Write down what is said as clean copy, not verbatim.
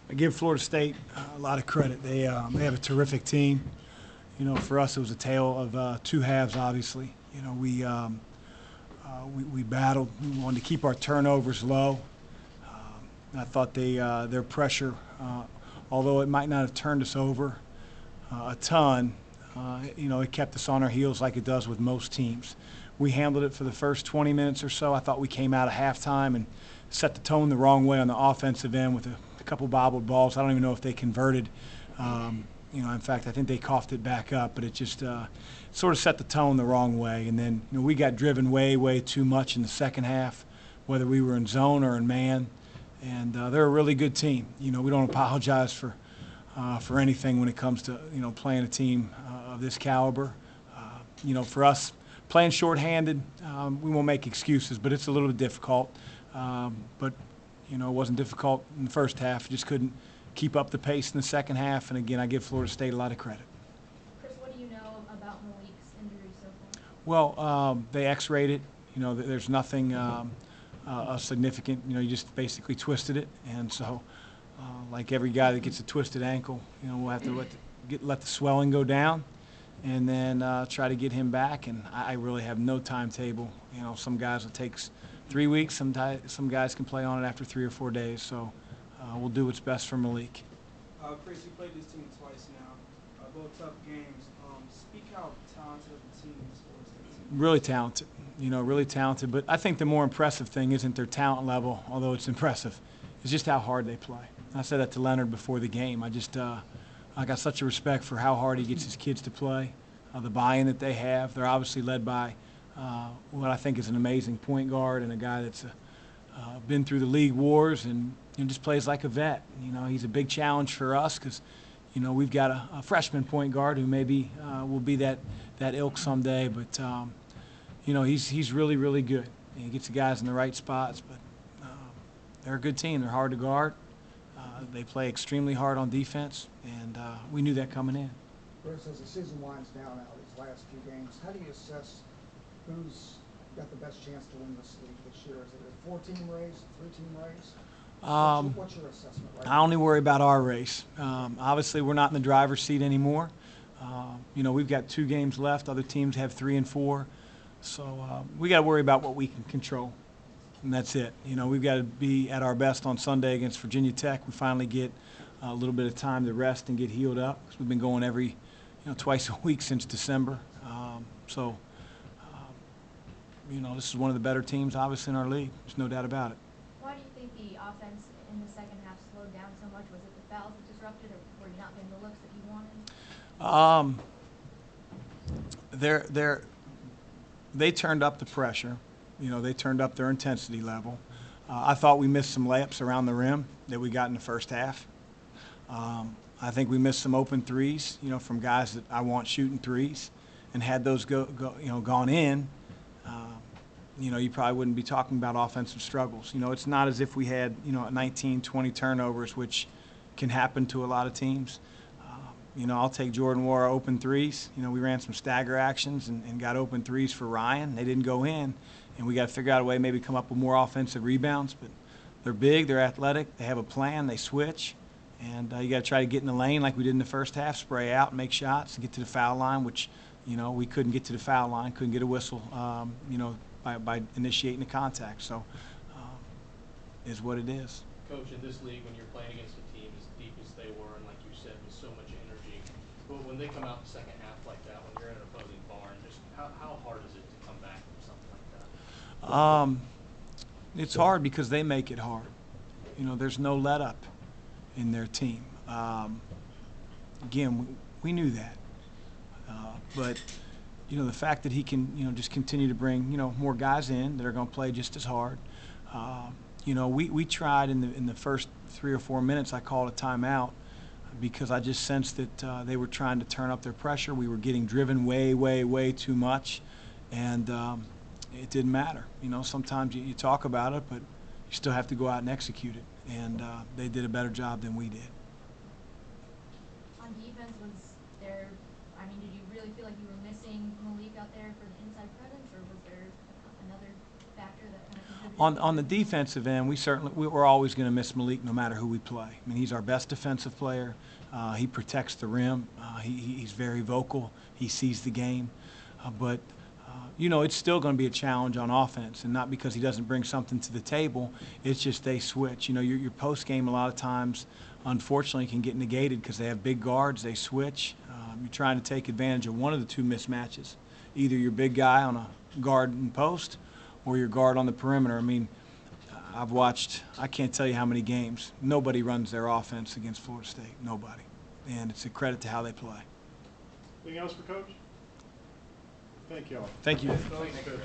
I give Florida State a lot of credit. They have a terrific team. You know, for us, it was a tale of two halves. Obviously, you know, we battled. We wanted to keep our turnovers low. I thought their pressure, although it might not have turned us over a ton, you know, it kept us on our heels like it does with most teams. We handled it for the first 20 minutes or so. I thought we came out of halftime and set the tone the wrong way on the offensive end with a couple bobbled balls. I don't even know if they converted. You know, in fact, I think they coughed it back up, but it just sort of set the tone the wrong way. And then, you know, we got driven way too much in the second half, whether we were in zone or in man. And they're a really good team. You know, we don't apologize for anything when it comes to, you know, playing a team of this caliber. You know, for us, playing shorthanded, we won't make excuses, but it's a little bit difficult. But, you know, it wasn't difficult in the first half. Just couldn't keep up the pace in the second half. And, again, I give Florida State a lot of credit. Chris, what do you know about Malik's injury so far? Well, they X-rayed it. You know, there's nothing significant. You know, you just basically twisted it. And so, like every guy that gets a twisted ankle, you know, we'll have to let the swelling go down and then try to get him back. And I really have no timetable. You know, some guys it takes 3 weeks. Some guys can play on it after 3 or 4 days. So we'll do what's best for Malik. Chris, you played this team twice now, both tough games. Speak how talented of a team this Florida State team. Really talented, you know, really talented. But I think the more impressive thing isn't their talent level, although it's impressive. It's just how hard they play. I said that to Leonard before the game. I got such a respect for how hard he gets his kids to play, the buy-in that they have. They're obviously led by what I think is an amazing point guard and a guy that's been through the league wars and just plays like a vet. You know, he's a big challenge for us because, you know, we've got a freshman point guard who maybe will be that ilk someday. But, you know, he's really good. And he gets the guys in the right spots. But they're a good team. They're hard to guard. They play extremely hard on defense, and we knew that coming in. Chris, as the season winds down now, these last few games, how do you assess who's got the best chance to win this league this year? Is it a 4-team race, a 3-team race? What's your assessment right I only worry about our race. Obviously, we're not in the driver's seat anymore. You know, we've got 2 games left. Other teams have 3 and 4. So we got to worry about what we can control. And that's it. You know, we've got to be at our best on Sunday against Virginia Tech. We finally get a little bit of time to rest and get healed up. We've been going twice a week since December. You know, this is one of the better teams, obviously, in our league. There's no doubt about it. Why do you think the offense in the second half slowed down so much? Was it the fouls that disrupted, or were you not getting the looks that you wanted? They turned up the pressure. You know, they turned up their intensity level. I thought we missed some layups around the rim that we got in the first half. I think we missed some open threes, you know, from guys that I want shooting threes, and had those gone in, you know, you probably wouldn't be talking about offensive struggles. You know, it's not as if we had, you know, 19, 20 turnovers, which can happen to a lot of teams. You know, I'll take Jordan Nwora open threes. You know, we ran some stagger actions and got open threes for Ryan. They didn't go in, and we got to figure out a way maybe come up with more offensive rebounds. But they're big, they're athletic, they have a plan, they switch. And you got to try to get in the lane like we did in the first half, spray out, make shots, and get to the foul line, which, you know, we couldn't get to the foul line, couldn't get a whistle, you know, by initiating the contact. So is what it is. Coach, in this league, when you're playing against a team as deep as they were, and like you said, with so much energy, but when they come out in the second half like that, when you're in an opposing barn, just how hard is it to come back from something like that? It's hard because they make it hard. You know, there's no let up in their team. Again, we knew that. But, you know, the fact that he can, you know, just continue to bring, you know, more guys in that are going to play just as hard. You know, we tried in the first 3 or 4 minutes, I called a timeout because I just sensed that they were trying to turn up their pressure. We were getting driven way too much, and it didn't matter. You know, sometimes you talk about it, but you still have to go out and execute it, and they did a better job than we did. On defense, did you really feel like you were missing Malik out there for the inside presence, or was there another factor that kind of contributed On the defensive end, we're always going to miss Malik no matter who we play. I mean, he's our best defensive player. He protects the rim. He's very vocal. He sees the game. But it's still going to be a challenge on offense, and not because he doesn't bring something to the table. It's just they switch. Your post game a lot of times, unfortunately, can get negated because they have big guards. They switch. You're trying to take advantage of one of the two mismatches, either your big guy on a guard and post, or your guard on the perimeter. I mean, I've watched, I can't tell you how many games. Nobody runs their offense against Florida State. Nobody. And it's a credit to how they play. Anything else for Coach? Thank you all. Thank you. Thanks, Coach.